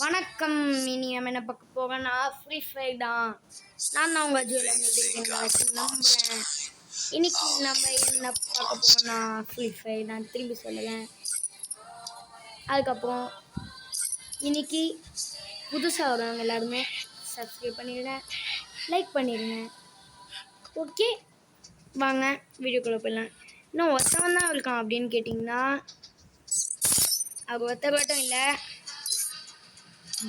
வணக்கம். இனி நம்ம என்ன பார்க்க போகனா ஃப்ரீ ஃபயர் தான். நான் தான் உங்கள் ஜூலியன் நம்புகிறேன். இன்னைக்கு நம்ம என்ன பார்க்க போகனா ஃப்ரீ ஃபயர். நான் திரும்பி சொல்லுவேன். அதுக்கப்புறம் இன்னைக்கு புதுசாக வரவங்க எல்லாருமே சப்ஸ்கிரைப் பண்ணிடுங்க, லைக் பண்ணிடுங்க. ஓகே, வாங்க வீடியோக்குள்ளே போயிடலாம். இன்னும் ஒருத்தவன் தான் இருக்கான் அப்படின்னு கேட்டிங்கன்னா, அது ஒருத்த மட்டும் இல்லை,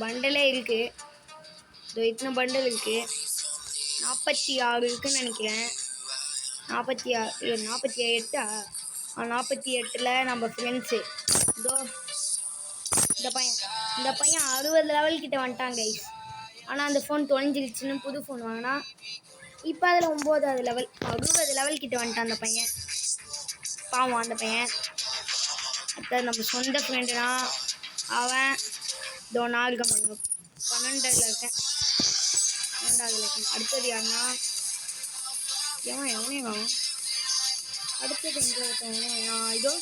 பண்டலே இருக்குது. இதோ இத்தனை பண்டல் இருக்குது, 46 இருக்குன்னு நினைக்கிறேன். 48 48 நம்ம ஃப்ரெண்ட்ஸு. இதோ இந்த பையன் 60 லெவல் கிட்ட வந்துட்டான் கைஸ். ஆனால் அந்த ஃபோன் தொலைஞ்சிருச்சுன்னு புது ஃபோன் வாங்கினா இப்போ அதில் 9வது லெவல், 60 லெவல் கிட்ட வந்துட்டான் அந்த பையன். பாவம் அந்த பையன். அடுத்தது நம்ம சொந்த ஃப்ரெண்டுனா அவன் இதோ 12ல் இருக்கேன். அடுத்தது யாருன்னா எவனே வாங்க. அடுத்தது எங்கே இருக்கேன்? இதோ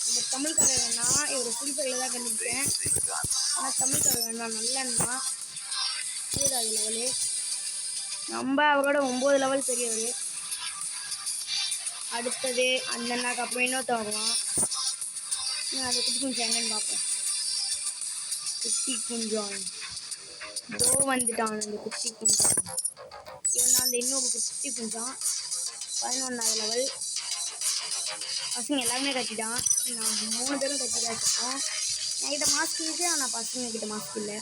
இந்த தமிழ்காரன்னா இவர் புலிப்பையில் தான் கண்டுபிடிச்சேன். ஆனால் தமிழ்காரன்னா நல்லன்னா 20வது லெவலு. நம்ம அவரோட 9 லெவல் பெரியவர். அடுத்தது அந்த அண்ணாக்கு அப்புறம் இன்னொருத்த வருவான். அந்த குட்டி குஞ்சம் என்னன்னு பார்ப்போம். குட்டி குஞ்சான் இதோ வந்துட்டான். அந்த குட்டி குஞ்சான் இவன் தான் அந்த இன்னொரு குட்டி குஞ்சான். 11வது லெவல். பசங்க எல்லாருமே கட்டிட்டான். நான் 3 பேரும் கட்டிதான் இருக்கோம். என்கிட்ட மாஸ்க் இருக்குது, ஆனால் பசங்க கிட்ட மாஸ்க் இல்லை.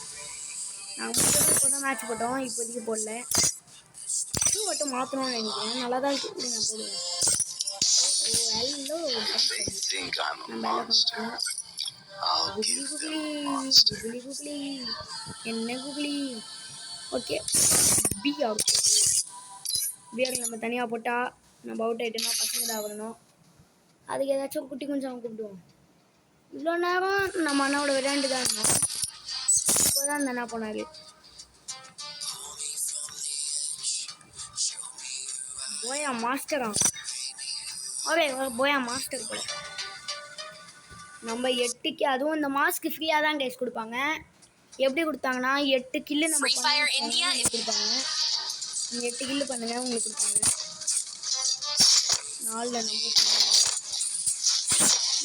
நாங்கள் 3 பேரும் இப்போ தான் மேட்ச் போட்டோம், இப்போதைக்கு போடல. ஷூ மட்டும் மாற்றணும்னு நினைக்கிறேன். நல்லா தான் இருக்குது, நான் போடுவேன். குகுலி என்ன குகுலி. ஓகே, பிஆர் நம்ம தனியாக போட்டால் நம்ம அவுட் ஆகிட்டோம்னா பசங்க தான் வரணும். அதுக்கு ஏதாச்சும் குட்டி கொஞ்சம் கூப்பிடுவோம். இவ்வளோ நேரம் நம்ம அண்ணாவோட விளையாண்டு தான் இருந்தோம். இப்போ தான் அந்த அண்ணா போனார். போயா மாஸ்டரா? ஓகே, போயா மாஸ்டர் போல. நம்ம 8 அதுவும் இந்த மாஸ்க்கு ஃப்ரீயாக தான் கைஸ் கொடுப்பாங்க. எப்படி கொடுத்தாங்கன்னா 8 கில்லு நம்ம கொடுப்பாங்க. நீங்கள் 8 கில்லு பண்ணுங்க உங்களுக்கு கொடுப்பாங்க. 4 நம்ம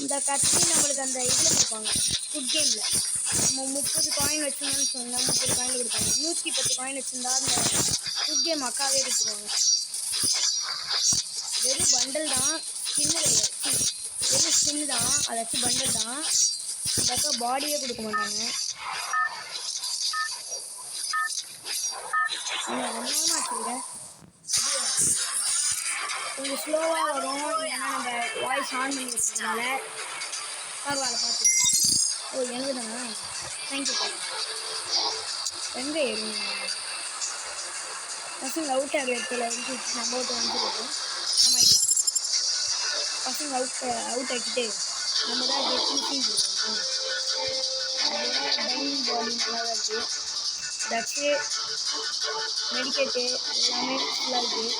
இந்த கட்சி நம்மளுக்கு அந்த இதில் கொடுப்பாங்க. ஃபுட் கேமில் நம்ம 30 காயின் வச்சுருந்தோம்னு சொன்னால் 30 காயின் கொடுப்பாங்க. 110 காயின் வச்சுருந்தா அந்த ஃபுட் கேம் அக்காவே கொடுத்துருவாங்க. வெறும் பண்டல் தான், ஸ்கின்னு கிடையாது. வெறும் ஸ்கின்னு தான், அதாச்சும் பண்டல் தான். இந்த அக்கா பாடியே கொடுக்க மாட்டாங்க. வச்சுருக்கேன் கொஞ்சம் ஸ்லோவாக வரும். ஏன்னா நம்ம வாய்ஸ் ஆன் பண்ணி வச்சதுனால பரவாயில்ல பார்த்துக்கலாம். ஓ எனக்கு தானா? தேங்க்யூ. எங்கே ஏறுங்க பசங்க அவுட் ஆகிற இடத்துல வந்து நம்ம அவுட் வந்துருக்கோம். நம்ம பசங்க அவுட் ஆக்கிட்டு நம்ம தான் ஃபினிஷிங் போடுவோம். டைனிங் பாடி நல்லா தான் இருக்குது. டச்சு மெடிக்கேட்டு எல்லாமே ஃபுல்லாக இருக்குது.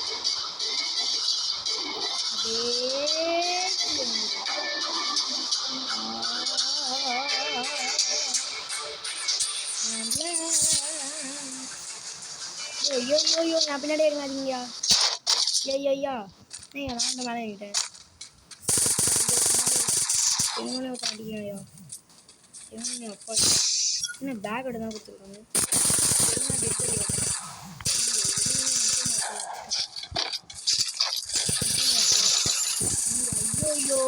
ஐயோ நான் பின்னாடி இருக்காதீங்கயா. ஐயா நான் அந்த மேலே கிட்டேன் எங்கே உட்காந்துக்கியா? எங்கே அப்பா என்ன பேக்கோட தான் கொடுத்துருக்காங்க. ஐயோ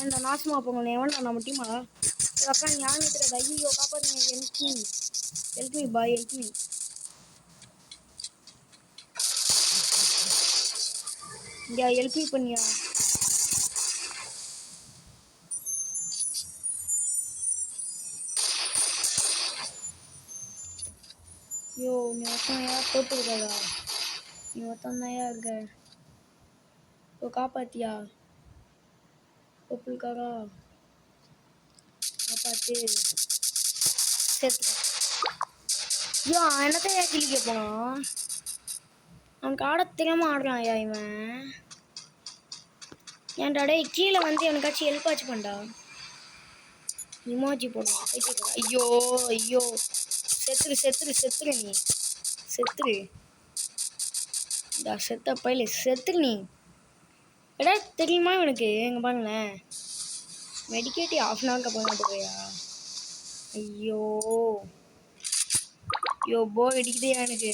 ஏன்டா நாசமா போங்க. எவன்டா நம்ம டீமா அக்கா ஞாபகம் தெரியாது. ஐயோ காப்பாற்றுங்க. Help me boy, help me. இங்கே ஹெல்ப் மீ பண்ணியா? ஐயோ நீ ஒருத்தன் யார் போட்டுருக்காதா? நீ ஒருத்தன் தான் இருக்க. ஓ காப்பாத்தியா? பொப்புளுக்காரா காப்பாத்து சேர்த்து. ஐயோ என்னத்தை ஏன் கிளிக்க போனான்? அவனுக்கு ஆட தெரியாமல் ஆடுறான் ஐயா இவன். ஏன்டா டே கீழே வந்து எனக்காச்சும் ஹெல்ப் ஆச்சு பண்ணா. இமோஜி போடுவோம். ஐயோ ஐயோ, செத்துரு செத்துரு செத்துரு, நீ செத்துரு. இந்த செத்த பையில செத்துரு நீ. எடா தெரியுமா எனக்கு? எங்க பாருங்களேன், மெடிக்கேட்டி ஆஃப் அன் ஹவருக்கு அப்புறம் தான் போறியா? ஐயோ யோ, போர் அடிக்குதே எனக்கு.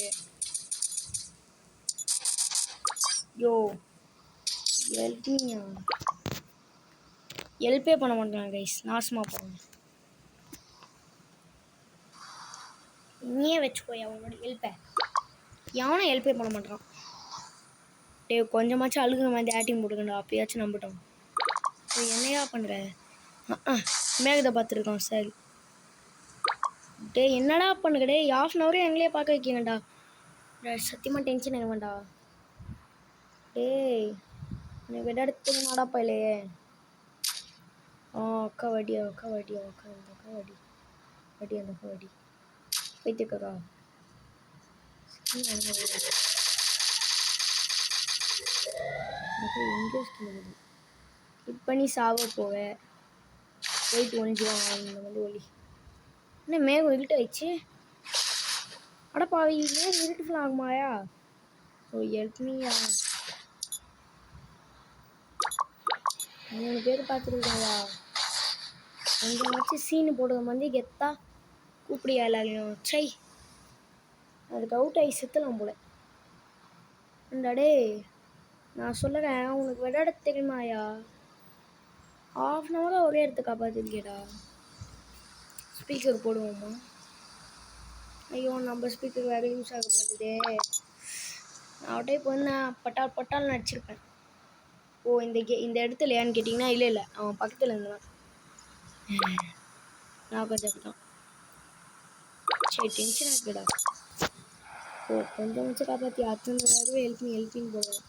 யோ ஹெல்ப்மியா, ஹெல்ப்பே பண்ண மாட்டேன் கைஸ், நாசமா போகிறேன். நீயே வச்சுக்கோயா உன்னோட ஹெல்ப்பை. எவனும் ஹெல்ப்பே பண்ண மாட்டான். டே கொஞ்சமாச்சும் அழுகுற மாதிரி ஆக்டிங் போட்டுக்கண்டா, அப்பயாச்சும் நம்பிட்டோம். என்னையா பண்ணுற? மேகத்தை பார்த்துருக்கோம் சார். டே என்னடா பண்ணுங்க டே, ஆஃப் அன் ஹவரே எங்களே பார்க்க வைக்கீங்கடா. சத்தியமாக டென்ஷன் ஆகுவேன்டா. டேய் நீ விடத்துக்கு நாடாப்பா இல்லையே. அக்கா வடி அக்கா வடி அக்கா, அந்த அக்கா வடி வடி, அந்த அக்கா வடி வைத்துக்கா. எங்கே ஸ்கின் கிளிக் பண்ணி சாவ போவ போயிட்டு ஒழிஞ்சுவாங்க. இந்த வந்து ஒளி என்ன மேகம் இருட்டு ஆயிடுச்சு. அடப்பாவி, மேகம் இருட்டு ஃபுல் ஆகுமாயா? ஓ ஹெல்ப்மியா. 3 பேர் பார்த்துருக்காங்களா? கொஞ்சம் வச்சு சீனு போடுற மாதிரி கெத்தா கூப்பிடியா எல்லாரையும்? சை, அதுக்கு அவுட் ஆகி செத்துலாம் போல. டே நான் சொல்லுறேன், உனக்கு விளையாட தெரியுமாயா? ஆஃப் அன் ஹவராக ஒரே இடத்த காப்பாற்றிருக்கேடா. ஸ்பீக்கர் போடுவோமா? ஐயோ நம்ம ஸ்பீக்கர் வேறு யூஸ் ஆக மாட்டேதே. நான் அவட்டே இப்போ வந்து நான் பட்டால் பட்டால் நடிச்சிருப்பேன். ஓ இந்த இடத்துல ஏன்னு கேட்டிங்கன்னா, இல்லை அவன் பக்கத்தில் இருந்தான். நான் கொஞ்சம் அப்படிதான். சரி டென்ஷன் ஆகிடா. ஓ கொஞ்சம் வச்சு காப்பாற்றி அத்தனை ஹெல்ப்பிங் போடுவேன்.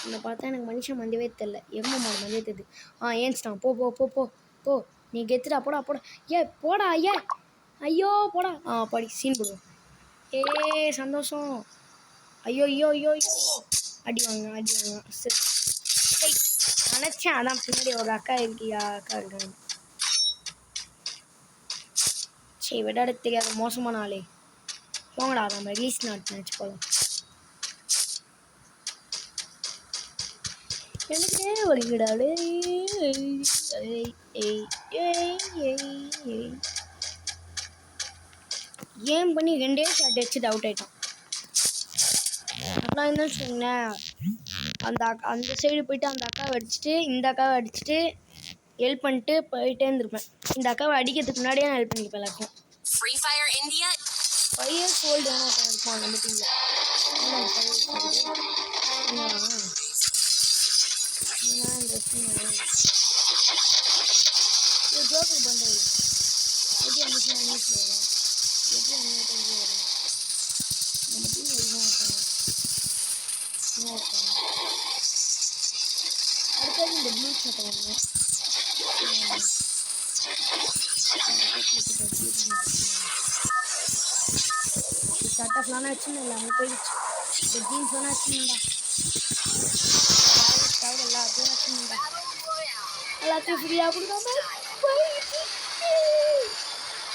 என்னை பார்த்தா எனக்கு மனுஷன் மந்தவே தெரில, எருமை மாடு மந்தவே தெரியுது. ஏன்ச்சிட்டான். போ போ போ போ போ, நீ கெத்துடா, போடா போடா. போடா ஐயோ போடா. படி சீன் போடுவோம். சந்தோஷம். ஐயோ ஐயோ ஐயோ ஐயோ, அடி வாங்க சரி. நினச்சேன் அதான் பின்னாடி ஒரு அக்கா இருக்கியா, அக்கா இருக்காங்க. சரி விடாட தெரியாத மோசமான ஆளே, போங்கடா நம்ம ரிலீஸ் நாட் நினச்சி போகலாம். எனக்கே வலிக்கிறாளே. கேம் பண்ணி 2 ஷாட் அடிச்சுட்டு அவுட் ஆயிட்டான். அப்பலாம் என்ன சொன்னேன், அந்த சைடு போயிட்டு அந்த அக்காவை அடிச்சுட்டு இந்த அக்காவை அடிச்சுட்டு ஹெல்ப் பண்ணிட்டு போயிட்டே இருந்திருப்பேன். இந்த அக்காவை அடிக்கிறதுக்கு முன்னாடியே நான் ஹெல்ப் பண்ணிப்பேன் எல்லாருக்கும். Free fire India 5 years old ஒருத்தன் இருப்பான் நம்ம டீமில். ஜோக்கர் பண்ணுறது எப்படி அன்னைக்கு நியூஸில் வரும், எப்படி அன்னைக்கு வரும். நம்ம டீம் எதுவும் அடுத்தது இந்த ப்ளூ சட்டை வாங்க. சட்டை ஃபுல்லான வச்சுன்னு எல்லாமே போயிடுச்சு. இந்த ஜீன்ஸ் வேணா வச்சுருந்தா எல்லாத்தையும் வச்சுருந்தா எல்லாத்தையும் ஃப்ரீயாக கொடுக்காம போயிடுச்சு.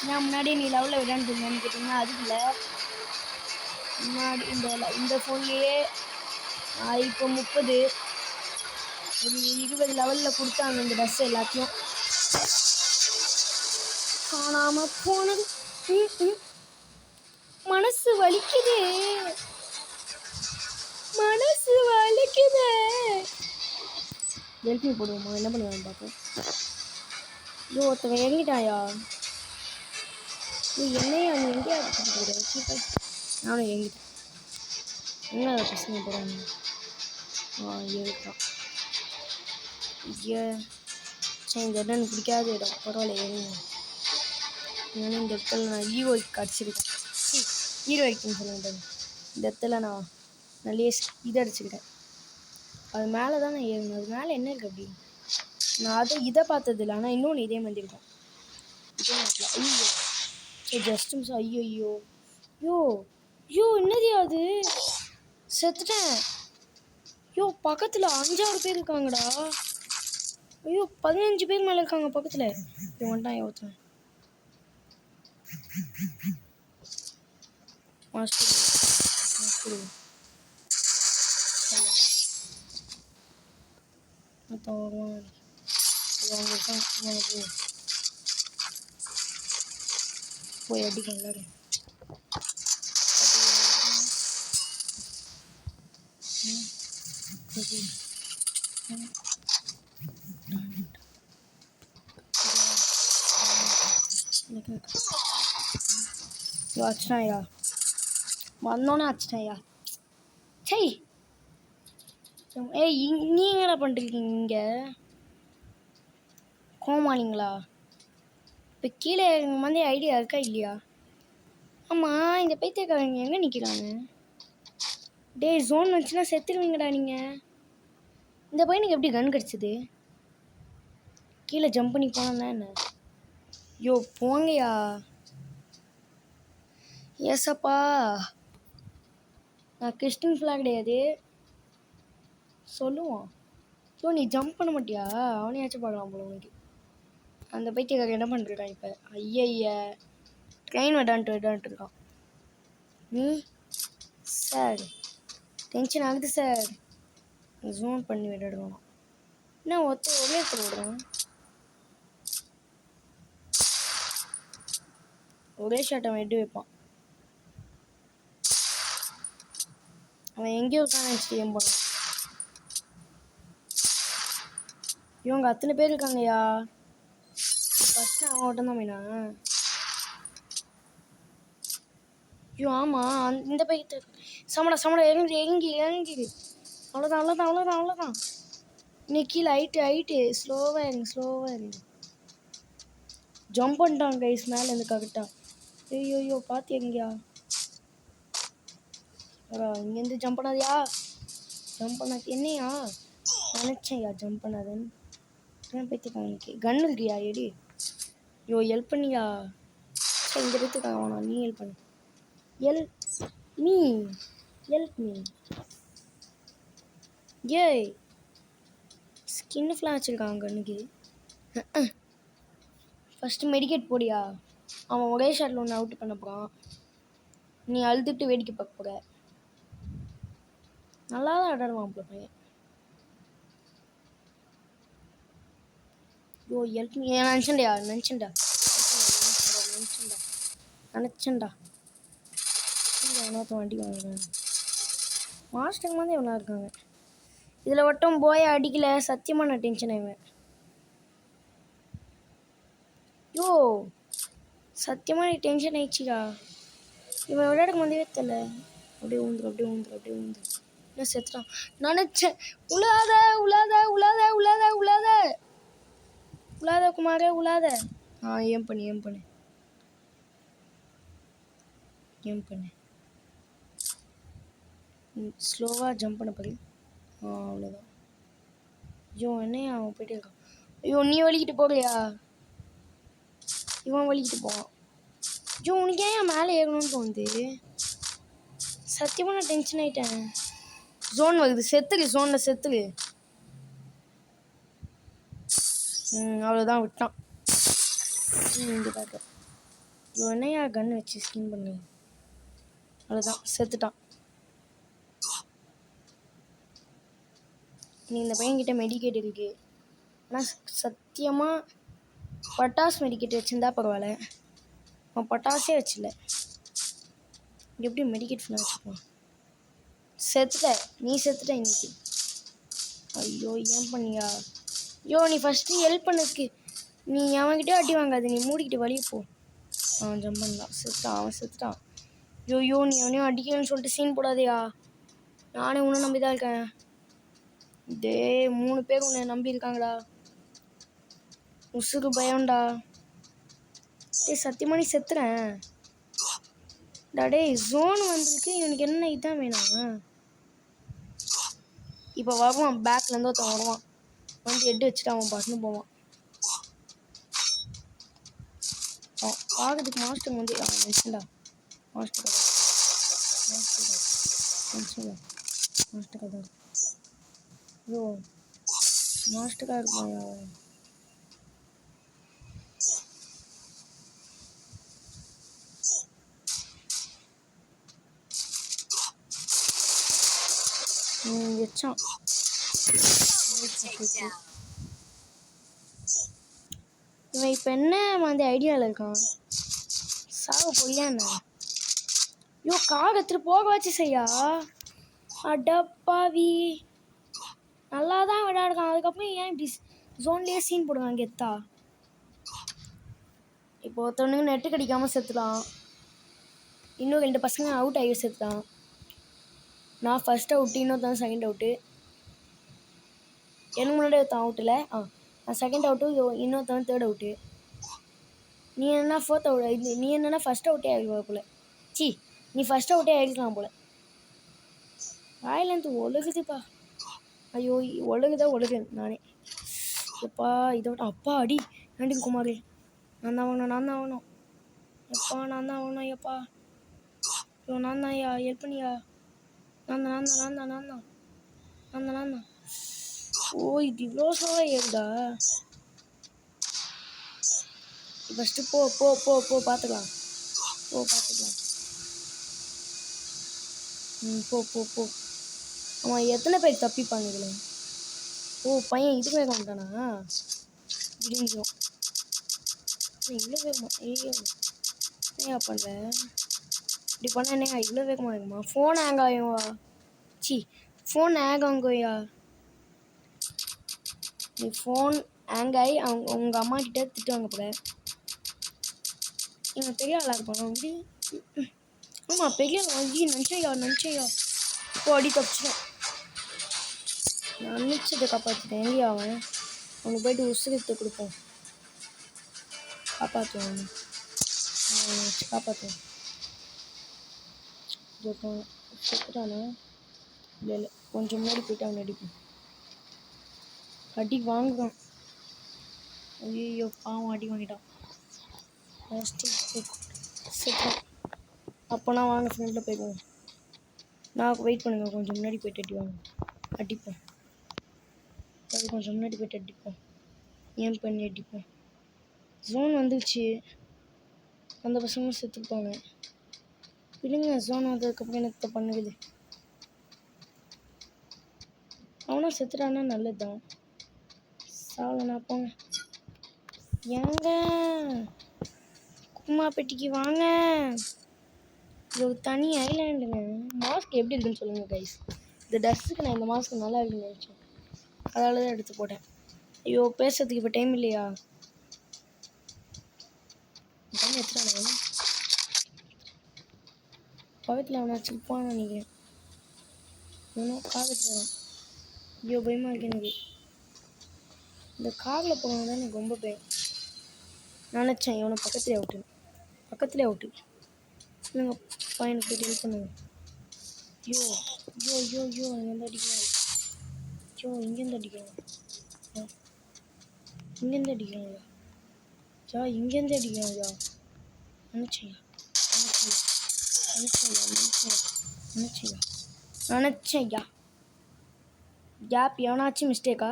நான் முன்னாடியே நீ லெவலில் விளையாண்டுருந்தேன்னு கேட்டிங்கன்னா அதுக்குள்ள முன்னாடி இந்த ஃபோன்லேயே இப்போ 30 ஒரு 20 லெவலில் கொடுத்தாங்க இந்த ட்ரெஸ் எல்லாத்தையும். காணாமல் போனது மனசு வலிக்குது, மனசு வலிக்குது. ஹெல்ப் மீ போடுவோமா, என்ன பண்ணுவான்னு பார்ப்போம். ஐயோ ஒருத்தவன் இறங்கிட்டாயா? நீ என்னையா நீ எங்கேயா நானும் இறங்கிட்டேன். என்ன பிரச்சனை போகிறாங்க? ஏறிட்டான். சரி இந்த இடம் எனக்கு பிடிக்காத இடம், பரவாயில்ல ஏறிங்க. ஏன்னா இந்த இடத்துல நான் ஹீரோய்க்கு அடிச்சிருக்கேன். ஹீரோய்க்குன்னு சொல்லிட்டேன். இந்த இடத்துல நான் நல்ல இதை அடிச்சுக்கிட்டேன். அது மேலே தான் நான் ஏறணும். அது மேலே என்ன இருக்குது அப்படி? நான் இதை பார்த்ததில்ல, ஆனால் இன்னொன்று இதே மாதிரி இருக்கும். இதே மாதிரி ஐயோ சரி ஜஸ்ட் மிஸ். ஐயோ ஐயோ என்னது அது? செத்துட்டேன். பக்கத்தில் 5-6 பேர் இருக்காங்கடா. ஐயோ 15 பேர் மேலே இருக்காங்க பக்கத்தில். வந்துட்டான் ஒருத்தன். மாஸ்டர் போய் அடிக்க எல்லாரும். அடிச்சிட்டாயா வந்தோன்னே அடிச்சிட்டாயா. சரி ஏய் நீங்கள் என்ன பண்ணிருக்கீங்க இங்கே? கோமாளிங்களா? இப்போ கீழே வந்து ஐடியா இருக்கா இல்லையா? ஆமாம் இந்த பைத்தியக்காரங்க எங்கே நிற்கிறாங்க? டே ஜோன் வச்சுன்னா செத்துருவீங்கடா நீங்கள். இந்த பையனுக்கு எப்படி கன் கிடச்சிது? கீழே ஜம்ப் பண்ணி போனா என்ன? யோ போங்கயா. ஏசப்பா நான் கிறிஸ்டின் ஃப்ளாக் கிடையாது சொல்லுவான். யோ நீ ஜம்ப் பண்ண மாட்டியா? அவனையாச்சும் பார்க்கலாம் போல உனக்கு. அந்த பைத்தியக்காரன் என்ன பண்ணிருக்கான் இப்போ? ஐய ட்ரெயின் விடான்ட்டு இருக்கான். நீ சார் டென்ஷன் ஆகுது சார். ஜூம் பண்ணி விடணும். என்ன ஒரே விடுறான். ஒரே ஷாட் அவன் எட்டு வைப்பான். அவன் எங்கேயோ இருக்கான்னு ஸ்டேம் பண்ணான். இவங்க அத்தனை பேர் இருக்காங்கய்யா. ஃபஸ்ட்டு அவன் ஓட்டம் தான் மீனா. ஐயோ ஆமாம் இந்த பைக்கு சமடா இறங்கி அவ்வளோதான். இன்னைக்கு கீழே ஹைட்டு ஸ்லோவாக இருங்க. ஜம்ப் பண்ணிட்டான் கைஸ் மேலே இருந்து கரெக்டாக. ஐயோ பார்த்து எங்கேயா இங்கேருந்து ஜம்ப் பண்ணாதியா? ஜம்ப் பண்ணாது என்னையா நினச்சேன்யா ஜம்ப் பண்ணாதுன்னு. பைத்தியக்காரனுக்கு கன் இருக்கியா எடி? யோ ஹெல்ப் பண்ணியா? சரி இந்த பைத்தியக்காரன் வேணா நீ ஹெல்ப் பண்ணு. ஹெல்ப் மீ ஏய் ஸ்கின்னு ஃபுல்லாக வச்சுருக்கான் கண்ணுக்கு. ஃபஸ்ட்டு மெடிக்கேட் போடியா. அவன் ஒரே ஷாட்டில் ஒன்று அவுட் பண்ண போகிறான். நீ அழுதுட்டு வேடிக்கை பார்க்க போகிற. நல்லா தான் ஆடாடுவான் போல பையன். யோ ஹெல்ப் மீ. நினச்சேன்டா இன்னொருத்த வண்டி வாங்குறேன். மாஸ்டர் மாதிரி எவ்வளோ இருக்காங்க இதில் மட்டும் போய் அடிக்கல. சத்தியமாக நான் டென்ஷன் ஆவேன். யோ சத்தியமாக நீ டென்ஷன் ஆயிடுச்சுக்கா. இவன் விளையாடுக்கு வந்தவே தெரியல. அப்படியே ஊந்துரு என்ன செத்துட்டான் நினச்சேன். உலாத குமாரே உலாத. ஏம் பண்ணு ஸ்லோவாக ஜம்ப் பண்ண பாரு. அவ்வளோதான். ஐயோ என்னையா அவன் போயிட்டே இருக்கான். ஐயோ நீ வலிக்கிட்டு போகலையா? இவன் வலிக்கிட்டு போவான். ஐயோ உனக்கு ஏன் மேலே ஏறணும்னு தோணுது? சத்தியமாக நான் டென்ஷன் ஆகிட்டேன். ஜோன் வருது ஜோனில் செத்துரு. அவ்வளோதான் விட்டான். இங்கே பார்க்க ஐயோ என்னையா கன் வச்சு ஸ்கின் பண்ணு. அவ்வளோதான் செத்துட்டான். நீ இந்த பையன்கிட்ட மெடிக்கேட் இருக்கு. ஆனால் சத்தியமாக பட்டாசு மெடிக்கேட் வச்சுருந்தா பரவாயில்ல. அவன் பட்டாசே வச்சில்ல. எப்படி மெடிக்கேட் ஃபுல்லாக வச்சுப்பான்? நீ செத்துட்ட இன்னைக்கு. ஐயோ ஏன் பண்ணியா? ஐயோ நீ ஃபஸ்ட்டு ஹெல்ப் பண்ணதுக்கு நீ அவன்கிட்ட அடி வாங்காது. நீ மூடிக்கிட்டு வழியே போ. அவன் ஜம்ப் பண்ணலாம். செத்துட்டான். ஐயோ நீ அவனையும் அடிக்கணும்னு சொல்லிட்டு சீன் போடாதையா. நானே உன்னை நம்பி தான் இருக்கேன். 3 பேர் உன்னை நம்பி இருக்காங்கடா. உசுக்கு பயம்டா. சத்தியமாக நீ செத்துறேன். ஜோன் வந்திருக்கு. இவனுக்கு என்ன இதான் வேணாம். இப்போ வருவான். பேக்லேருந்து ஒருத்தன் வருவான். வந்து எட்டு வச்சுட்டு அவன் பட்டுன்னு போவான். பார்க்கறதுக்கு மாஸ்டர் வந்து நினச்சண்டா. மாஸ்டர் கதை ஐயோ மாஸ்டராக இருப்பாயா? வச்சான். இவன் இப்போ என்ன மாதிரி ஐடியாவில் இருக்கான்? சாக போய்யா என்ன? ஐயோ கார் எடுத்துட்டு போக வச்சு செய்யா. அடப்பாவி, நல்லா தான் விளையாடுறான். அதுக்கப்புறம் ஏன் இப்படி ஜோன்லேயே சீன் போடுவான் கெத்தா? இப்போ ஒருத்தவனுக்கு நெட்டு கிடைக்காமல் செத்துலாம். இன்னும் 2 பசங்க அவுட் ஆகி செத்துட்டான். நான் ஃபர்ஸ்ட் அவுட்டு, இன்னொருத்தான் செகண்ட் அவுட்டு. எனக்கு முன்னாடி ஒருத்தன் அவுட்டில். நான் செகண்ட் அவுட்டு, இன்னொருத்தவன் தேர்ட் அவுட்டு. நீ என்ன ஃபோர்த் அவுட்? நீ என்னென்னா ஃபர்ஸ்ட் அவுட்டே ஆகிடுவா போல. சி, நீ ஃபர்ஸ்ட் அவுட்டே ஆகிருக்கலாம் போல. வாயிலேருந்து ஒழுகுதுப்பா. ஐயோ ஒழுகுது நானே. எப்பா இதோட அப்பா அடி நண்டி குமார். நான் தான் வாங்கணும். எப்பா நான் தான் வாங்கணும். எப்பா ஐயோ நான் தான் ஹெல்ப் பண்ணியா. நான் தான். ஓ இது இவ்வளோ சோழ ஏறுதா? ஃபஸ்ட்டு போ பார்த்துக்கலாம். போ. அவன் எத்தனை பேர் தப்பிப்பாங்க இதில்? ஓ பையன் இதுக்கு வேக மாட்டானா? இடிஞ்சிடும். இவ்வளோ வேகமா? ஐயோ என்னையா பண்ணுற? இப்படி பண்ண என்னையா இவ்வளோ வேகமாக இருக்குமா? ஃபோன் ஹேங் ஆகும்வா? சி, ஃபோன் ஹேங் ஆகுங்கய்யா. நீ ஃபோன் ஹேங் ஆகி உங்கள் அம்மா கிட்டே திட்டுவாங்க போல. இவன் பெரிய ஆளாக இருப்பான் அப்படி. ஆமாம் பெரிய ஆள் நினச்சையா. இப்போ அடி தப்பிச்சிடும். நான் நினச்சதை காப்பாற்றிட்டேன். எங்கேயா அவன்? அவனுக்கு போய்ட்டு உசுரத்தை கொடுப்போம். காப்பாற்றுவான். செத்துட்டானா? இல்லை கொஞ்சம் முன்னாடி போயிட்டு அவன் அடிப்போம். அடி வாங்குவான். ஐயோ பாவம் அடி வாங்கிட்டான். செத்துட்டான். அப்போனா வாங்க ஃப்ரெண்டில் போய்க்குவோம். நான் வெயிட் பண்ணுங்க, கொஞ்சம் முன்னாடி போய்ட்டு அடிப்போம். அது கொஞ்சம் முன்னாடி போய்ட்டு அடிப்போம். ஏன் பண்ணி அடிப்போம். ஜோன் வந்துச்சு. அந்த பசங்களும் செத்துருப்பாங்க. இல்லைங்க ஜோன் வந்ததுக்கப்புறம் எனக்கு பண்ணுது. அவனும் செத்துட்டானா நல்லது தான். சாவலண்ணா போங்க. ஏங்க கும்மா பெட்டிக்கு வாங்க. இது ஒரு தனி ஐலாண்டுங்க. மாஸ்க் எப்படி இருக்குன்னு சொல்லுங்கள் கைஸ். இந்த டஸ்ட்டுக்கு நான் இந்த மாஸ்க் நல்லா இருக்குன்னு நினச்சேன். அதால தான் எடுத்து போட்டேன். ஐயோ பேசுறதுக்கு இப்போ டைம் இல்லையா? டைம் எத்தனை பக்கத்தில் அவனை வச்சுருப்பான்னு நினைக்கிறேன். இன்னும் காகத்தில். ஐயோ பயமாக இருக்கு எனக்கு. இந்த காரில் போனது தான் எனக்கு ரொம்ப பயம். நினச்சேன் இவனை பக்கத்துலேயே அவுட்டு. இல்லைங்க பையனுக்கு போய்ட்டு ஹெல்ப் பண்ணுங்க. ஐயோ இங்கேருந்து அடிக்கிறாங்க. இங்கேருந்து அடிக்கிறாங்க. நினச்சையா கேப் எவனாச்சும் மிஸ்டேக்கா?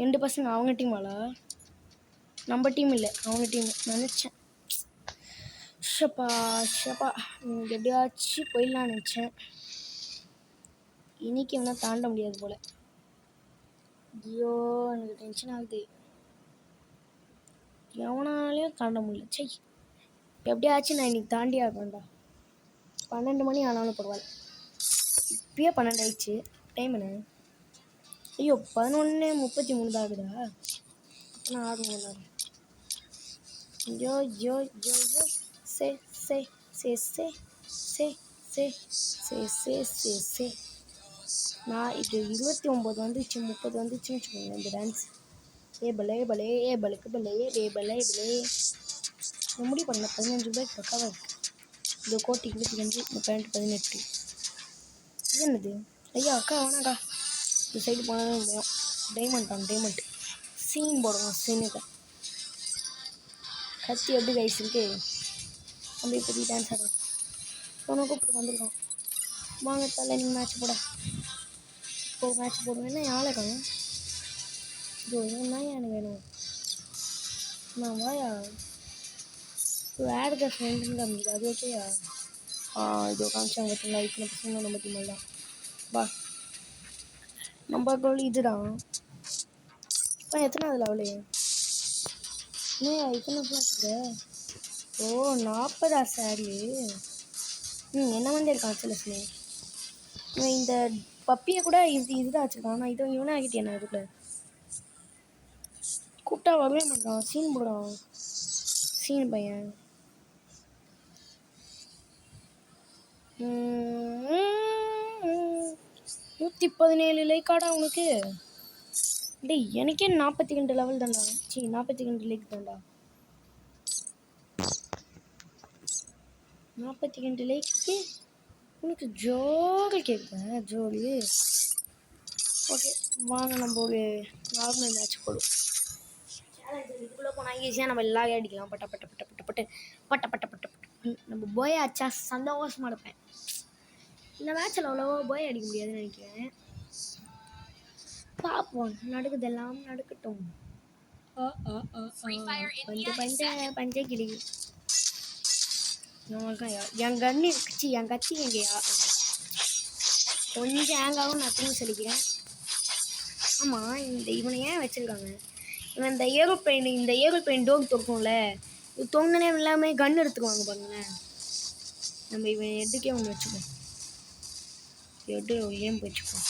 2 பசங்க அவங்க டீமாலா? நம்ம டீம் இல்லை, அவங்க டீம் நினச்சேன். ஷப்பா எப்படியாச்சும் போயிடலான்னு நினச்சேன். இன்னைக்கு எவனா தாண்ட முடியாது போல. ஐயோ எனக்கு டென்ஷன் ஆகுது. எவனாலையும் தாண்ட முடியல. சரி எப்படியாச்சும் நான் இன்னைக்கு தாண்டியா இருப்பேன்டா. 12 மணி ஆனாலும் பரவாயில்ல. இப்பயே 12 ஆயிடுச்சு. டைம் என்ன? ஐயோ 11:33 தான் ஆகுதா? அப்போ நான் 6 மணி நேரம். ஐயோ சே நான் இது 29 வந்துச்சு 30 வந்துச்சுன்னு வச்சுக்கோங்க. இந்த டான்ஸ் பலுக்கு முடி பண்ணல. 15 ரூபாய்க்கு பக்காவாக இருக்குது. இந்த கோட்டி 25, 35, 18. இது என்னது? ஐயா அக்கா வேணாக்கா. இந்த சைடு போனாலும் முடியும். டைமண்ட் சீன் போடுவோம். சீனுக்கு கத்தி எப்படி கைஸ் இருக்கு. அப்படியே புதிய டான்ஸ் ஆடுறோம். உனக்கு கூப்பிட்டு வந்திருக்கான். வாங்க தலை நீங்கள் மேட்ச் போட. இப்போ மேட்ச் போடுவேன்னா யாழை காணும். ப்ரோ என்ன எனக்கு வேணும் நான் வாயா வேறு த ஃப்ரெண்டுன்னு காமிக்குது அது ஓகேயா இதோ காமிச்சாங்க பார்த்தீங்களா இத்தனை பசங்க நம்ம டீம் தான் வா நம்ம கோல் இதுதான் இப்போ எத்தனாவது லெவலு இன்னும் இத்தனை வச்சுருக்க ஓ 40 சாரி என்ன வந்து இருக்கான் சில சில இவன் இந்த பப்பியை கூட இதுதான் வச்சுருக்கான் நான் இவனே ஆகிட்டேன் என்ன இதுக்குள்ள கூப்பிட்டா வரவே மாட்டான் சீன் போடுறான் சீன் பையன் 117 லைக்காடா உனக்கு டேய் எனக்கே 42 லெவல் தான்டா 42 லைக் தான்டா 42 லைக்கு உனக்கு ஜோலி கேட்பேன் ஜோலி ஓகே வாங்க நம்ம ஒரு நார்மல் மேட்ச் போடுவோம் இதுக்குள்ளே போனால் ஈஸியாக நம்ம எல்லாரையும் அடிக்கலாம் பட்ட பட்ட பட்ட பட்ட பட்டு பட்ட பட்ட பட்ட பட்டு நம்ம போய் அடிச்சா சந்தோஷமாக இருப்பேன் இந்த மேட்ச்சில் அவ்வளோவா போய் அடிக்க முடியாதுன்னு நினைக்கிறேன் பார்ப்போம் நடக்குதெல்லாம் நடக்கட்டும் பஞ்ச கிளி என் கண்ணு இருக்குச்சு என் கட்சி எங்கேயா கொஞ்சம் ஹேங்காகவும் நான் திரும்ப சொல்லிக்கிறேன் ஆமாம் இவனை ஏன் வச்சுருக்காங்க இவன் இந்த ஏரோப்ளைன் டோர் தொக்கும்ல இது தொங்கினே இல்லாமல் கன் எடுத்துக்குவாங்க பாருங்களேன் நம்ம இவன் எடுக்கே ஒன்று வச்சுப்போம் எட்டு ஏன் வச்சுப்போம்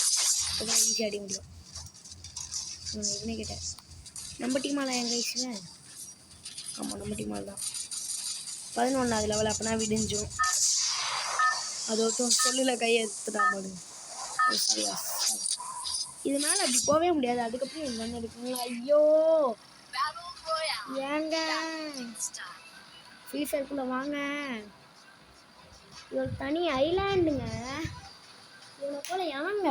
அப்போதான் ஈஸியாக அடிக்க முடியும் இவனே கேட்டேன் நம்ம டீமால் என் கைஸில் ஆமாம் நம்ம டீமால் தான் 11வது லெவல் அப்போனா விடிஞ்சும் அது ஒருத்தன் சொல்லில் கையை எடுத்துட்டான் போது இதனால அப்படி போகவே முடியாது அதுக்கப்புறம் என் கண் எடுக்கணும் ஐயோ ஏங்க ஃப்ரீ ஃபயருக்குள்ளே வாங்க இது ஒரு தனி ஐலாண்டுங்க இவனை போல ஏங்க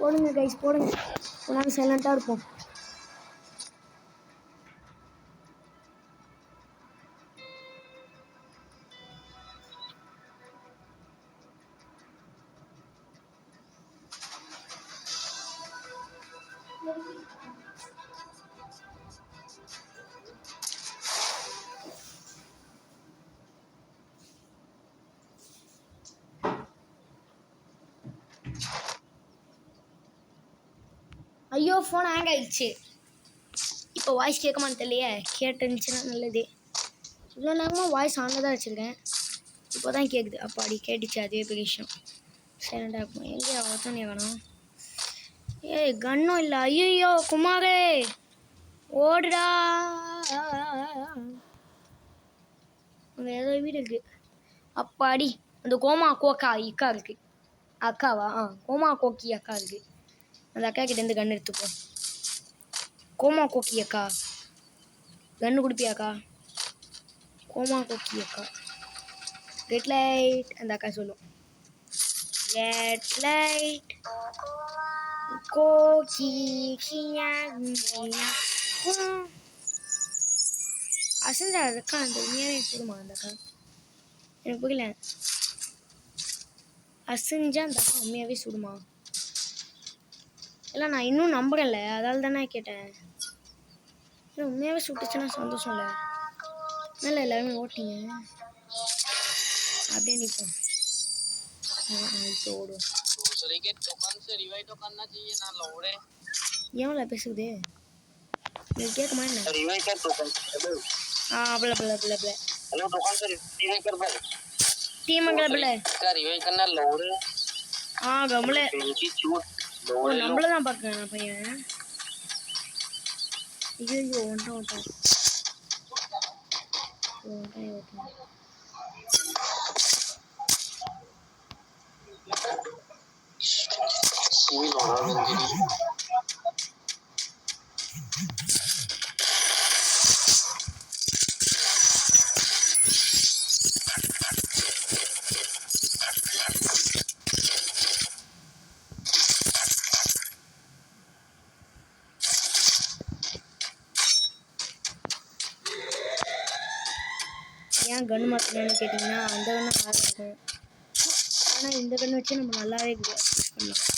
போடுங்க கைஸ் போடுங்க நாங்கள் சைலண்ட்டாக இருப்போம் ஐயோ ஃபோன் ஹேங் ஆகிடுச்சு இப்போ வாய்ஸ் கேட்கமான்னு தெரியலையே கேட்டுருந்துச்சுன்னா நல்லது இவ்வளோ நேரமாக வாய்ஸ் ஆனில் தான் வச்சுருக்கேன் இப்போ தான் கேட்குது அப்பாடி கேட்டுச்சு அதே பெரிய விஷயம் சைலண்டாக இருக்கும் எங்கே ஒருத்தனே வேணும் ஏய் கன்னும் இல்லை ஐயோ குமாரே ஓடுடா அங்கே ஏதோ வீடு இருக்குது அப்பாடி அந்த கோமா கோக்கா இக்கா இருக்குது அக்காவா கோமா கோக்கி அக்கா இருக்குது அந்த அக்கா கிட்டேருந்து கன்று எடுத்துப்போம் கோமா கோக்கி அக்கா கன்று குடிப்பியாக்கா கோமா கோக்கி அக்கா ரெட் லைட் அந்த அக்கா சொல்லும் ரெட் லைட் கோக்கி அசந்தா அக்கா அந்த உண்மையாவே போடுமா அந்த அக்கா எனக்கு புரியல அசஞ்சா அந்த அக்கா உண்மையாகவே சுடுமா இல்லை நான் இன்னும் நம்புறேன்ல அதால் தானே கேட்டேன் இல்லை உண்மையாகவே சுட்டுச்சுன்னா சந்தோஷம் இல்லை நல்லா எல்லாருமே ஓட்டிங்க அப்படியே நிற்போம் இப்போ ஓடுவோம் ஏன் பேசுகுது நீங்கள் கேட்குமா என்ன அப்படில அப்படில அப்படில அப்படில हेलो दुकान से रिवाइव कर भाई टीम अंगल बले का रिवाइव करना लोड गमले पेंची चूट लोड நம்மள தான் பார்க்கறான் பையன் ஐயோ ஓட்ட சீ லோடா வெந்திரி ஏன் கன் மாற்றணும்னு கேட்டிங்கன்னா அந்த கன்று நல்லா இருக்கும் ஆனால் இந்த கன்று வச்சு நம்ம நல்லாவே யூஸ் பண்ணலாம்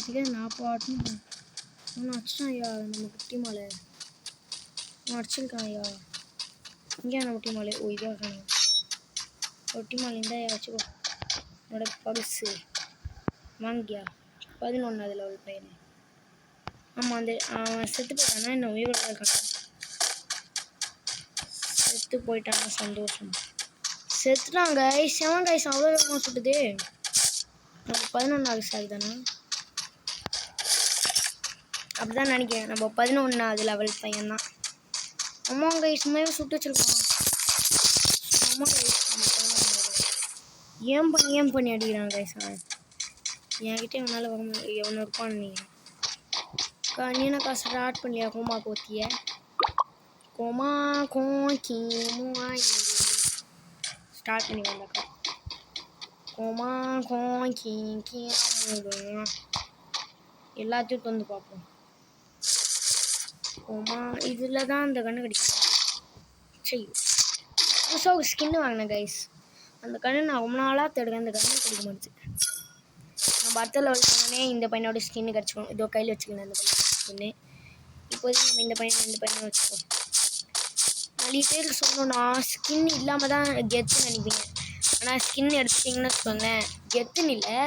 இதுக்கே நான் பாட்டுன்னு ஒன்று அடிச்சிட்டான் ஐயா நம்ம குட்டி மாலை அடிச்சிருக்கான் ஐயா இங்கே நம்ம குட்டி மாலை ஓ இதாக இருக்காங்க குட்டி மாலை இருந்தால் ஐயா வச்சுக்கோ என்னோட பரிசு வாங்கியா 11 லெவல் பையன் ஆமாம் அந்த அவன் செத்து போயிட்டானா என்ன உயிரோட இருக்கானா செத்து போயிட்டானா சந்தோஷம் செத்துட்டான் கைஸ் செவன் கைஸ் அவ்வளோ வேகமாக சுட்டுது நம்ம 11வது சாரி தானே அப்படிதான் நினைக்கிறேன் நம்ம 11வது லெவல் பையன் தான் அம்மா கைஸ் சும்மாவே சுட்டு வச்சிருக்கான் அம்மா கைஸ் ஏன் பண்ணி அடிக்கிறான் கைஸ் அவன் என்கிட்ட எவனால எவனோ இருப்பான்னு நினைக்கிறேன் நீ என்ன ஸ்டார்ட் பண்ணியா கோமா கோத்திய கோமா கோக்கி ஸ்டார்ட் பண்ணி வந்தாக்கா கோமா கோக்கி எல்லாத்தையும் வந்து பார்ப்போம் கோமா இதில் தான் அந்த கண்ணு கிடைக்கும் சரி புதுசாக ஒரு ஸ்கின்னு வாங்கினேன் கைஸ் அந்த கண்ணு நான் ரொம்ப நாளாக தேடுறேன் அந்த கண்ணு கிடைக்க மாட்டேது நம்ம அடுத்த லெவல் பண்ணோடனே இந்த பையனோட ஸ்கின்னு கிடச்சிக்கணும் இதோ கையில் வச்சுக்கணும் அந்த பையனோட ஸ்கின்னு இப்போதைக்கு நம்ம இந்த பையனை வச்சுக்கோம் நிறைய பேருக்கு சொல்லணும்னா ஸ்கின் இல்லாமல் தான் கெத்துன்னு நினைப்பீங்க ஆனால் ஸ்கின் எடுத்துட்டிங்கன்னு வச்சுக்கோங்களேன் கெத்துன்னு இல்லை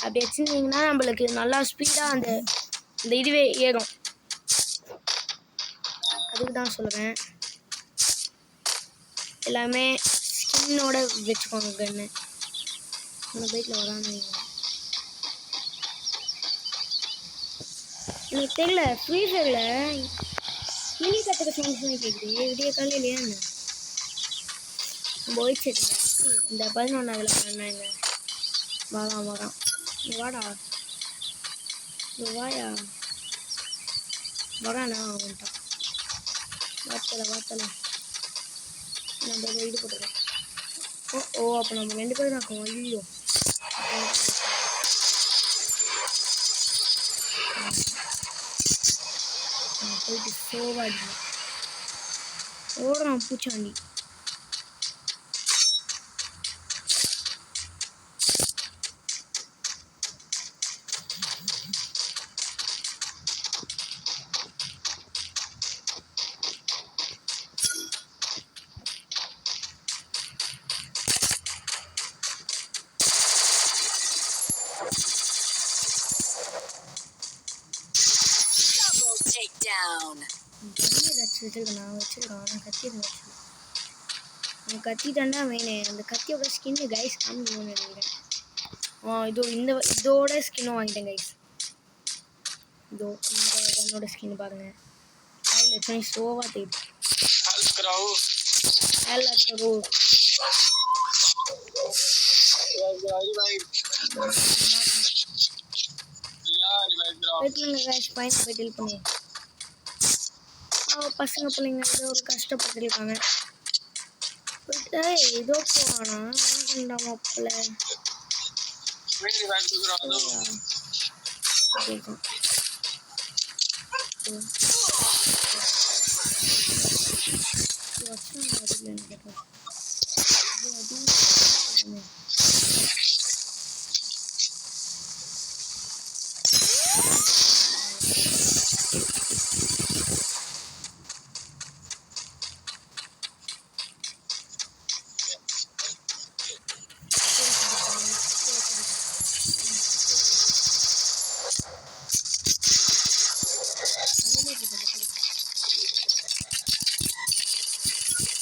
அப்படி வச்சுருந்தீங்கன்னா நம்மளுக்கு நல்லா ஸ்பீடாக அந்த இதுவே ஏறும் அதுக்கு தான் சொல்லுவேன் எல்லாமே ஸ்கின்னோட வச்சுக்கோங்க கன்னு அந்த பைக்கில் வரான்னு எனக்கு தெரியல ஃப்ரீ ஃபயரில் கிளி கற்றுக்க சாங்ஸ்லாம் கேட்குது விடிய காலையில் இல்லையா என்ன நம்ம ஒயிட் இந்த 11வது பண்ணாங்க வரான் நீ வாடா நீ வாயா வரானா அவன்ட்டான் வாத்தலை நம்ம இது போட்டுருக்கோம் ஓ அப்போ நம்ம 2 பேரும் தான் இருக்கோம் ஐயோ போயிட்டு சோவாடி ஓடுறான் பூச்சாண்டி நான் வச்சிருக்கான் நான் கத்தி வச்சிருக்கேன் கத்தி தாண்டா மெயினு அந்த கத்தியோட ஸ்கின்னு கைஸ் காமிக்கணும்னு நினைக்கிறேன் இதோட ஸ்கின்னும் வாங்கிட்டேன் கைஸ் இதோ இந்த கன்னோட ஸ்கின் பாருங்க கையில் வச்சு ஸ்லோவாக தெரியுது கைஸ் போய் டெல் பண்ணுவோம் பசங்க பிள்ளைங்க ஏதோ ஒரு கஷ்டப்பட்டுருக்காங்க போயிட்டு ஏதோ போவானா மாப்பிள்ள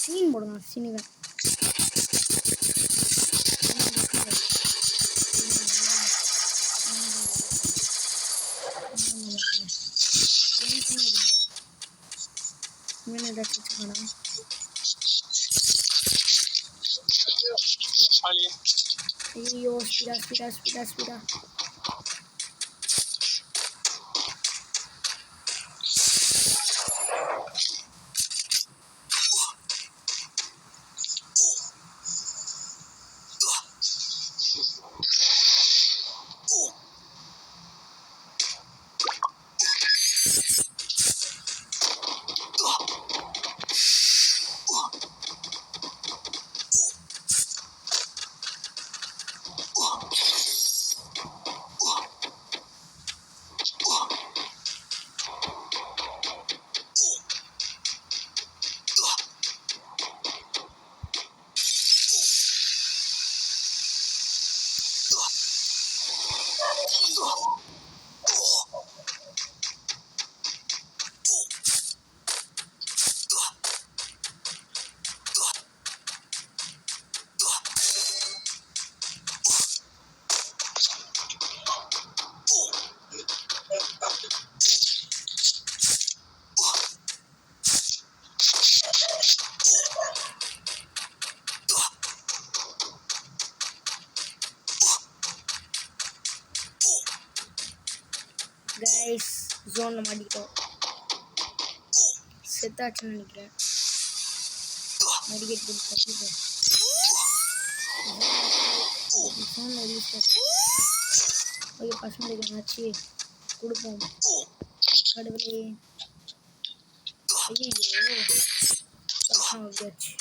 சீன் போடணும் சீனிங்க ஐயோ ஸ்பீடா கைஸ் ஜோனில் மாட்டிக்கிட்டோம். செத்தாச்சுன்னு நினைக்கிறேன். மெடிக்கேட் போட்டு தப்பிப்போம். ஜோனில் ரிலீஸ் ஓகே பசங்களுக்கு என்னாச்சு கொடுப்போம். கடவுளே ஐயோ பிரச்சனை வந்துச்சு.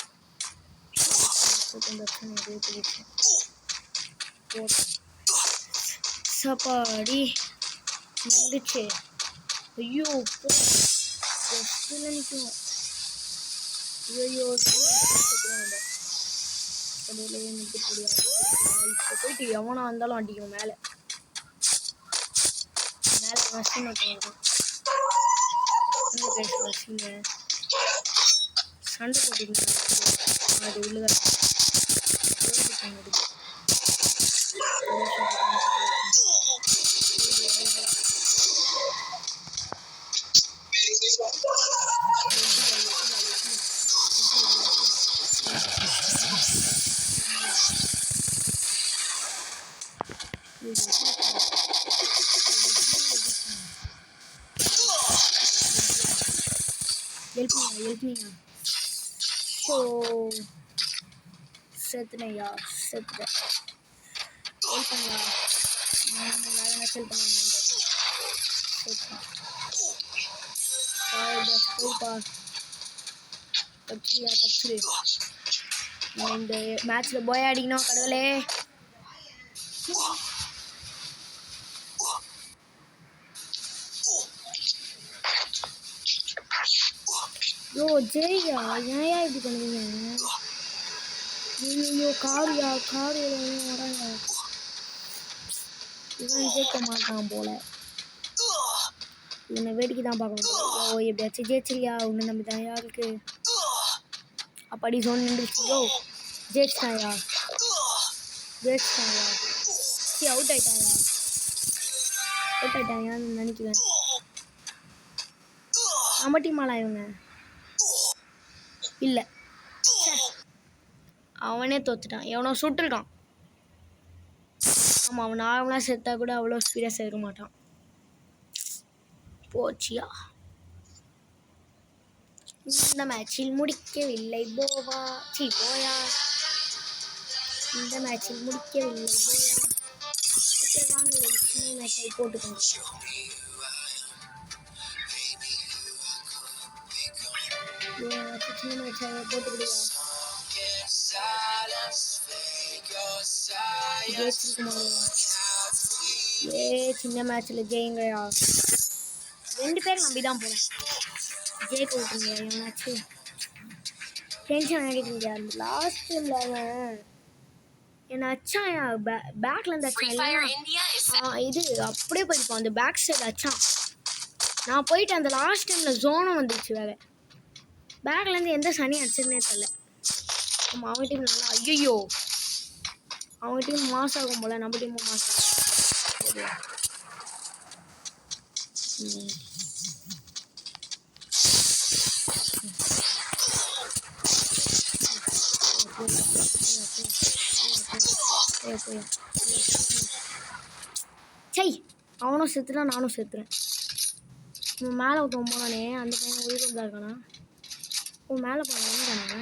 பிரச்சனை எதே போயிடுச்சு போட்டோம். சாப்பாடி முடிச்சு. ஐயோ ஜஸ்ட்டில் நிற்கும். ஐயோ கடவுளே நிற்க முடியாது. இப்போ போயிட்டு எவனா இருந்தாலும் அடிக்கணும். மேலே மேலே மசின் இருக்கும். மசிங்க சண்டை போட்டுக்கணும். அது உள்ளுக help me. So செத்துனையா செத்துட்டேன். ஹெல்ப் பண்ணியா வேறு என்ன ஹெல்ப் பண்ணுவாங்க. தப்பியா தப்பிச்சிரு. இந்த மேட்ச்சில் போய் அடிக்கணும். கடவுளே யோ ஜெய்யா ஏன்யா இப்படி பண்ணுவீங்க? ஐயோ காரியா காரு வராங்க. இவன் ஜெயிக்க மாட்டான் போல. இவனை வேடிக்கை தான் பார்க்கணும். ஓ எப்படியாச்சும் ஜெயிச்சிரியா? உன்னை நம்பி தான் யாருக்கு அப்படி சொன்னிருச்சியோ. ஜெயிச்சிட்டாயா ஜெயிச்சிட்டாயா? சரி அவுட் ஆயிட்டாயான்னு நினைக்கிறேன். நம்ம டீமாலா இவங்க இல்லை. அவனே தோத்துட்டான். எவனோ சுட்டுருக்கான். ஆமாம் அவன் நார்மலாக செத்தா கூட அவ்வளோ ஸ்பீடாக சேர்க்க மாட்டான். போச்சியா இந்த மேட்சில் முடிக்கவில்லை போவா. போயா இந்த மேட்சில் முடிக்கவில்லை போயா. ஓகே வாங்க சின்ன மேட்சை போட்டுக்கோங்க. சின்ன மேட்சை போட்டுக்கிடுவா. சின்ன மேட்ச்சில் ஜெயிங்கயா. 2 பேர் நம்பி தான் போகிறேன். ஜெயிக்க விட்டுருங்க. எவனாச்சு டென்ஷன் ஆகிட்டு அந்த லாஸ்ட் டைமில் அவன் என்னை அச்சான். பேக்லேருந்து அச்சான். இது அப்படியே போயிருப்பான். அந்த பேக் சைடு அச்சான். நான் போயிட்டு அந்த லாஸ்ட் டைமில் ஜோனும் வந்துடுச்சு. வேறு பேக்லேருந்து எந்த சனி அடிச்சதுன்னே தெரில. ஆமாம் அவங்க டீம் நல்லா. ஐயோ அவங்க டீம் மாஸ் ஆகும் போல். நம்ம டீமும் மாஸ் ஆகும். சை அவனும் செத்துறான் நானும் செத்துறேன். மேலே ஒருத்தன் போனானே அந்த பையன் உயிரோடு தான் இருக்கானா? ஓ மேலே போனானே தானே.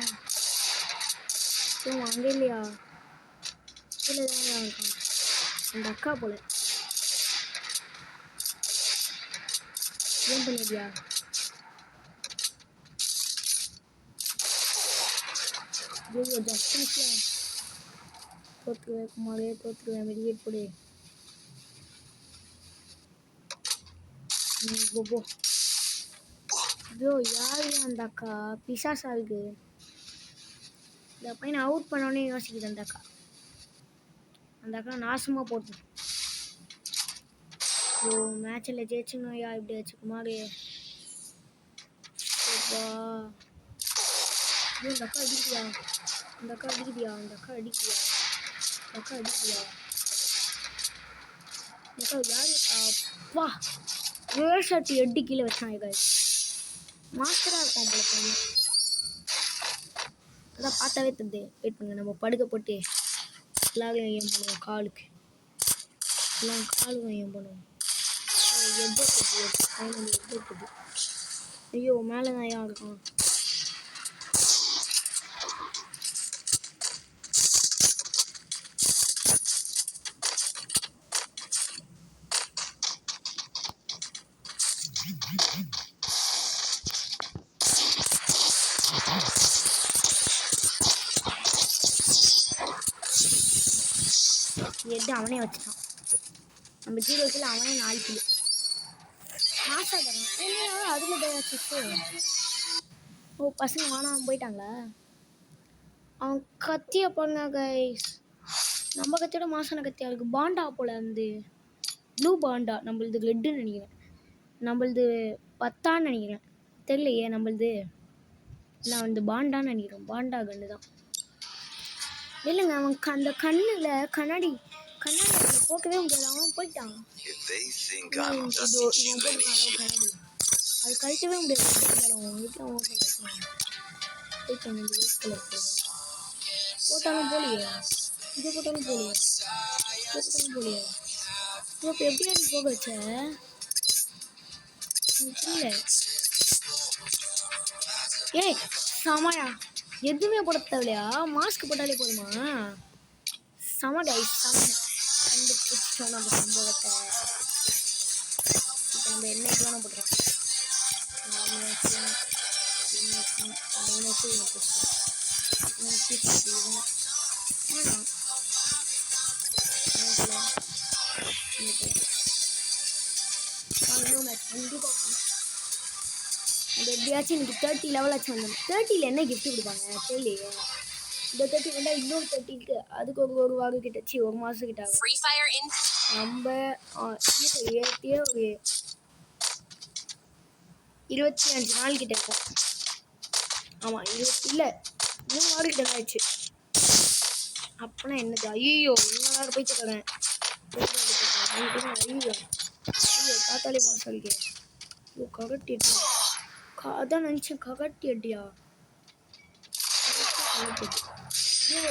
அங்கே இல்லையா? கீழே தான் இருக்கான் அந்த அக்கா போல. ஏன் பண்ணியா? ஜஸ்டியா தோற்றுவேன். குமாரே தோற்றுவேன். மெடிக்கேட் போடு. போபோ ஐயோ யார் அந்த அக்கா? பிசாசா இருக்கு. இந்த பையனை அவுட் பண்ணோன்னே யோசிக்குது அந்த அக்கா. அந்த அக்கா நாசமாக போட்டு. ஓ மேட்சில் ஜெயிச்சுங்க. யா இப்படி ஆச்சு குமாரே. இந்த அக்கா அடிக்கிறியா? அந்த அக்கா அடிக்கிறியா? அந்த அக்கா அடிக்கிறியா? அந்த அக்கா அடிக்கிறியா? இந்த அக்கா யாரு? அப்பா வேர் ஷர்ட் எட்டு கீழே வச்சான். இதை மாஸ்டராக இருக்கும் போல பையன். அதான் பார்த்தாவே தந்தே. வெயிட் பண்ணுங்க நம்ம படுக்க போட்டு எல்லாரும் ஏன் பண்ணுவோம். காலுக்கு எல்லாம் காலுக்கும் ஏன் பண்ணுவோம். ஐயோ மேலே தான் ஐயா இருக்கும். எட்டு அவனே வச்சுட்டான். நம்ம 0 கிலோ அவனே 4 கிலோ மாசம் தரான். அதுல ஓ பசங்க வானாம போயிட்டாங்களா? அவன் கத்திய பாருங்க கைஸ். நம்ம கத்தியோட மாசான கத்தியா இருக்கு. பாண்டா போல இருந்து ப்ளூ பாண்டா. நம்மளது ரெட்டுன்னு நினைக்கிறேன். நம்மளது 10 நினைக்கிறேன். தெரியலையே நம்மளது. நான் வந்து பாண்டான்னு நினைக்கிறேன். பாண்டா கண்ணு தான். இல்லைங்க அவன் அந்த கண்ணில் கண்ணாடி போக்கவே முடியாது. அவன் போயிட்டான். கண்ணாடி அது கழிக்கவே முடியாது. போட்டாலும் போலியே. இதை போட்டாலும் போலியே. இப்போ எப்படி நீ போக வச்ச? இல்லை ஏய் சமாயா எதுவுமே போட தேவையா? மாஸ்க் போட்டாலே போதுமா? சம கைஸ் கண்டுபிடிச்சோம் நம்ம சம்பவத்தை. இப்போ நம்ம என்ன வேணால் போட்டுறோம். நம்ம எப்படியாச்சும் இன்னைக்கு 30 லெவலாச்சும் வந்தோம். 30ல் என்ன கிஃப்ட் கொடுப்பாங்க தெரியலையே. இந்த 30 வந்தால் இன்னொரு 30க்கு அதுக்கு ஒரு வாரம் கிட்டச்சு ஒரு மாதம் கிட்ட ஆகும். நம்ம ஏற்றியே ஒரு 25 நாள் கிட்ட இருக்கும். ஆமாம் 20 இல்லை 3 வாரம் கிட்ட ஆயிடுச்சு. அப்போனா என்னது? ஐயோ இன்னும் போயிட்டு தரேன். ஐயோ பார்த்தாலே மாதம் அடிக்கிறேன். ஐயோ ககட்டி அடியா. அதான் நினச்சேன் ககட்டி அடியா. ஐயோ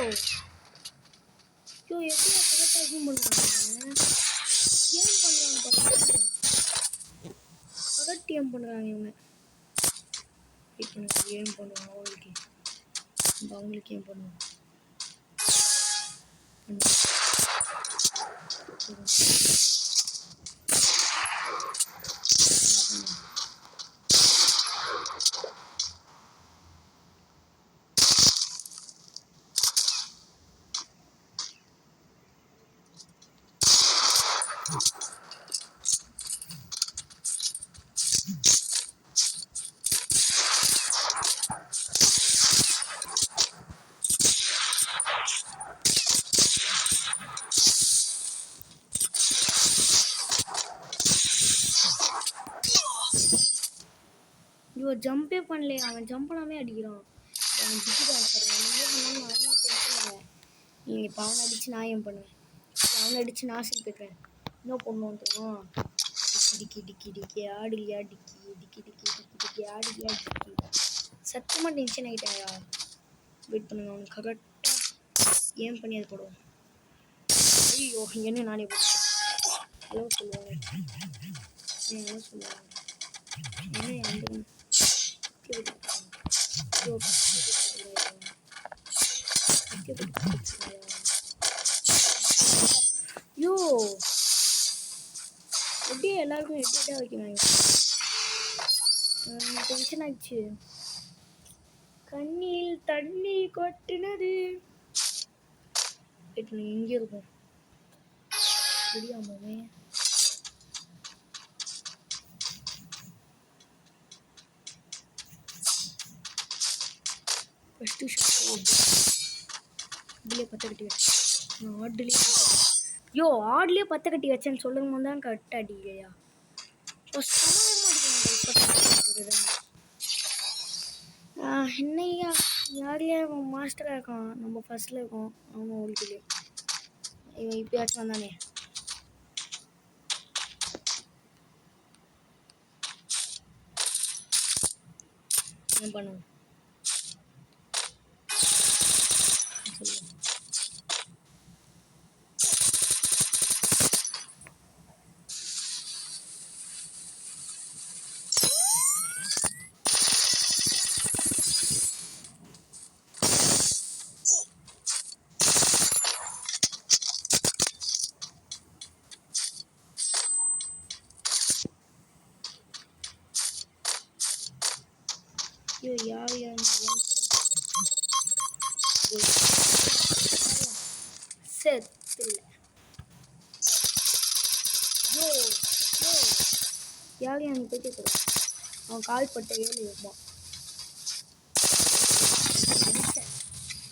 ஐயோ எப்படியா கரெக்டாக ஜூம் பண்ணுறாங்க? ஏன் பண்ணுறாங்க? கரெக்ட் ஏன் பண்ணுறாங்க இவங்க? ஏன் பண்ணுவாங்க அவங்களுக்கு ஏன் பண்ணுவாங்க? ஐயோ ஜம்பே பண்ணலையே. அவன் ஜம்ப் பண்ணாமே அடிக்கிறான். அவன் டிக்கெட் நீங்கள் இப்போ அவனை அடித்து நான் ஏன் பண்ணுவேன்? அவனை அடித்து நான் சிரிப்பேன். இன்னும் பொண்ணு வந்துடும். டிக்கி டிக்கி டிக்கி ஆடுலியா டிக்கி டிக்கி டிக்கி டிக்கி டிக்கி ஆடுலியா டிக்கி. சத்தமாக டென்ஷன் ஆகிட்டாயா? வெயிட் பண்ணுங்க. அவனுக்கு கரெக்டாக ஏன் பண்ணி அது போடுவோம். ஐயோ என்ன நானே போடுவேன். ஹலோ சொல்லுவாங்க. என்ன சொல்லுவாங்க? என்ன யோ எப்படியே எல்லாருக்கும் எப்படியா வைக்கிறாங்க. டென்ஷன் ஆயிடுச்சு. கண்ணில் தண்ணி கொட்டினது. எங்கே இருக்கும் முடியாமே. ஃபஸ்ட்டு ஷாட் இதுலேயே 10 கட்டி வச்சேன். ஆட்லேயே யோ ஆட்லேயே 10 கட்டி வச்சேன்னு சொல்லும் போது தான் கரெக்ட் அடிக்கலையா? என்னையா யாரையா மாஸ்டராக இருக்கான். நம்ம ஃபர்ஸ்டில் இருக்கோம். அவன் ஓடிக்கலையே. இவன் இப்போயாச்சும் வந்தானே. என்ன பண்ணுவோம் ஐயோ யார் யார் செத்துல யோ யோ யார் யார் போயிட்டு அவன் கால் பட்ட 7 வைப்பான்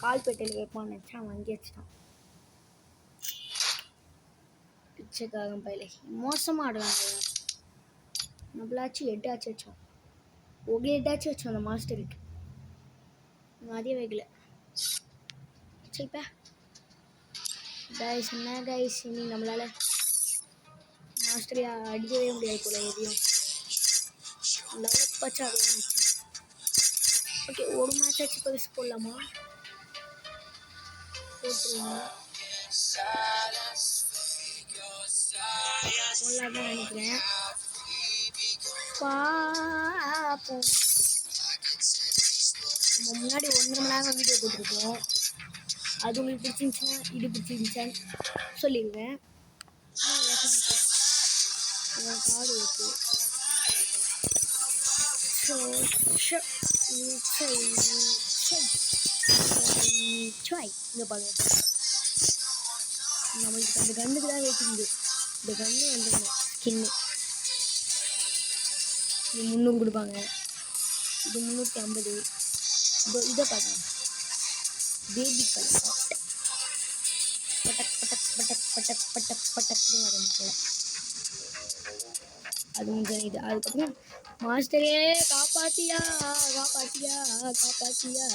கால் பெட்டையில் வைப்பான்னு நினச்சா அவன் அங்கே வச்சுட்டான் பிச்சைக்காரன் பயில மோசமாக ஆடுவாங்க நம்மளாச்சும் 8 ஆச்சு வச்சோம் ஒரே 8 ஆச்சு வச்சோம் அந்த மாஸ்டருக்கு அதே வைக்கல சரிப்பா கைஸ் என்ன கைஸ் இனி நம்மளால மாஸ்டரை அடிக்கவே முடியாது போல எதையும் லெவலப் வச்சு ஆடலாம் ஓகே ஒரு மேட்ச் ஆச்சு பரிசு போடலாமா போட்டுருவோம் போடலாம் தான் நினைக்கிறேன் பார்ப்போம் நம்ம முன்னாடி 1.5 மணி நேரம் வீடியோ போட்டிருக்கோம் அது உங்களுக்கு பிடிச்சிருந்துச்சுன்னா இது பிடிச்சிருந்துச்சான்னு சொல்லிடுவேன் காடு இருக்கு இங்கே பாருங்க நம்மளுக்கு அந்த கண்ணுக்கு தான் வைக்குது இந்த கண்ணு வந்துடணும் ஸ்கின்னு இது 300 கொடுப்பாங்க இது 350 இதை பாருங்க பேபி கலர் பட்டக் பட்டக் பட்டக் பட்டக் பட்டக் பட்டக்னு வரும் போல அது கொஞ்சம் இது அதுக்கப்புறம் மாஸ்டரே காப்பாத்தியா காப்பாத்தியா காப்பாத்தியா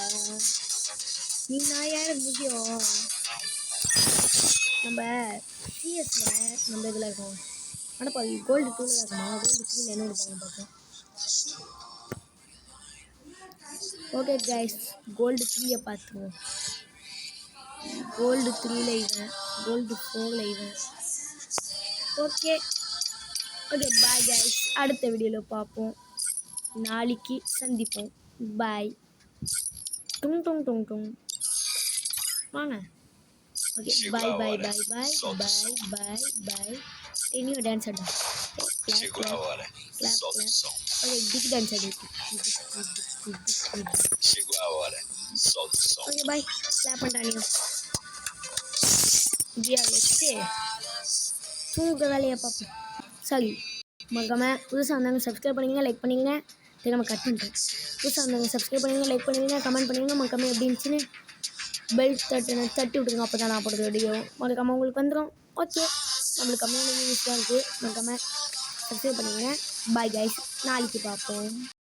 நீ நான் யார் முக்கியம் நம்ம சிஎஸ்ல நம்ம இதில் இருக்கோம் ஆனால் பாதி கோல்டு 2ல இருக்குமா கோல்டு 3ல என்ன கொடுப்பாங்க பார்ப்போம் ஓகே கைஸ் கோல்டு 3 பார்த்துருவோம் கோல்டு 3ல இவன் கோல்டு 4ல இவன் ஓகே ஓகே பாய் கைஸ் அடுத்த வீடியோவில் பார்ப்போம் நாளைக்கு சந்திப்போம் பாய் டும் டும் டும் டும் வாங்க ஓகே பாய் பாய் பாய் பாய் பாய் பாய் பாய் இன்னும் டான்ஸ் ஆடும் clap clap clap clap okay டிக் டான்ஸ் ஆடு ஓகே பாய் கிளாப் பண்ணிட்டானியோ ஜியா வச்சு தூங்க வேலையை பார்ப்போம் சாரி மறக்காமல் புதுசாக வந்தாங்க சப்ஸ்கிரைப் பண்ணிங்க லைக் பண்ணிங்க நம்ம கட் பண்ணிட்டேன் புதுசாக வந்தாங்க சப்ஸ்கிரைப் பண்ணிங்க லைக் பண்ணுவீங்க கமெண்ட் பண்ணுவீங்க மறக்காமல் எப்படி இருந்துச்சுன்னு பெல் தட்டி விட்டுருங்க அப்போ தான் நான் போடுற வீடியோ மறக்காமல் உங்களுக்கு வந்துடும் ஓகே நம்மளுக்கு கம்மியான யூஸ் தான் இருக்குது மறக்காமல் சப்ஸ்கிரைப் பண்ணிங்க பாய் கைஸ் நாளைக்கு பார்ப்போம்